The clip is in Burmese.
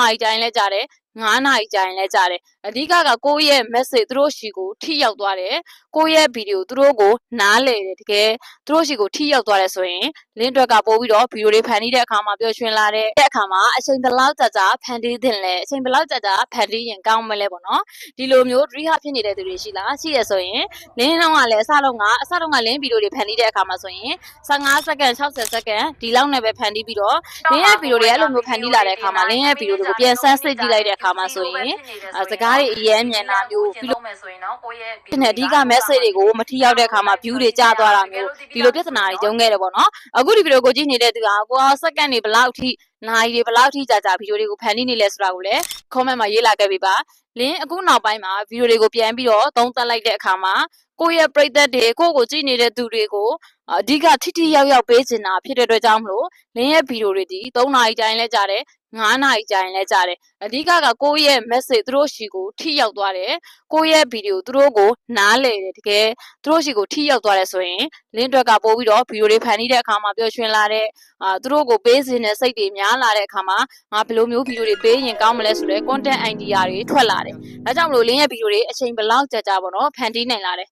နာရီကြာရင်လည်းကြားတယ်9နာရီကြာရင်လည်းကြားတယ်အဓိကကိုယ့်ရဲ့ message သူတို့ရှိကိုထိရောက်သွားတယ်ကိုယ့်ရဲ့ video သူတို့ကိုနားလည်တယ်တကယ်သူတို့ရှိကိုထိရောက်သွားတယ်ဆိုရင်လင်းအတွက်ကပို့ပြီးတော့ video တွေဖန်တီးတဲ့အခါမှာပျော်ရွှင်လာတဲ့အခါမှာအချိန်ဘယ်လောက်ကြာဖန်တီးတင်လဲအချိန်ဘယ်လောက်ကြာဖန်တီးရင်ကောင်းမလဲပေါ့နော်ဒီလိုမျိုး rehab ဖြစ်နေတဲ့သူတွေရှိလားရှိရဆိုရင်လင်းတော့ကလည်းအစတုန်းကလင်း video တွေဖန်တီးတဲ့အခါမှာဆိုရင်15စက္ကန့်60စက္ကန့်ဒီလောက်နဲ့ပဲဖန်တီးပြီးတော့လင်းရဲ့ video တွေအဲ့လိုမျိုးဖန်တီးလာတဲ့အခါမှာလင်းရဲ့ video တွေကိုပြန်ဆန်းစစ်ကြည့်လိုက်တဲ့အခါမှာဆိုရင်စကားတွေအရင်မြန်တာမျိုးပြီးလို့မယ်ဆိုရင်တော့ကိုယ့်ရဲ့အဓိက message တွေကိုမထိရောက်တဲ့အခါမှာ view တွေကျသွားတာမျိုးဒီလိုပြဿနာတွေကြုံခဲ့တယ်ပေါ့နော်အခုဒီ video ကိုကြည့်နေတဲ့သူကကိုယ်စက္ကန့်တွေဘယ်လောက်ထိနိုင်တွေဘယ်လောက်ထိကြာ video တွေကိုဖန်တီးနေလဲဆိုတာကိုလည်း comment မှာရေးလာခဲ့ပေးပါလင်းအခုနောက်ပိုင်းမှာ video တွေကိုပြန်ပြီးတော့သုံးသပ်လိုက်တဲ့အခါမှာကိုယ့်ရဲ့ပရိသတ်တွေကိုယ့်ကိုကြည့်နေတဲ့သူတွေကိုအဓိကထိရောက်ပေးချင်တာဖြစ်တဲ့အတွက်ကြောင့်မလို့လင်းရဲ့ video တွေဒီ3နာရီကြာရင်လည်းကြားတယ်9နာရီကြာရင်လည်းကြားတယ်အဓိကကိုယ့်ရဲ့ message သူတို့ရှိကိုထိရောက်သွားတယ်ကိုယ့်ရဲ့ video သူတို့ကိုနားလည်တယ်တကယ်သူတို့ရှိကိုထိရောက်သွားတယ်ဆိုရင်လင်းအတွက်ကပို့ပြီးတော့ video တွေဖန်တီးတဲ့အခါမှာပျော်ရွှင်လာတဲ့သူတို့ကိုပေးစင်တဲ့စိတ်တွေများလာတဲ့အခါမှာငါဘယ်လိုမျိုး video တွေပေးရင်ကောင်းမလဲဆိုတဲ့ content idea တွေထွက်လာတယ်ဒါကြောင့်မလို့လင်းရဲ့ video တွေအချိန်ဘယ်လောက်ကြာပေါ့နော်ဖန်တီးနိုင်လာတယ်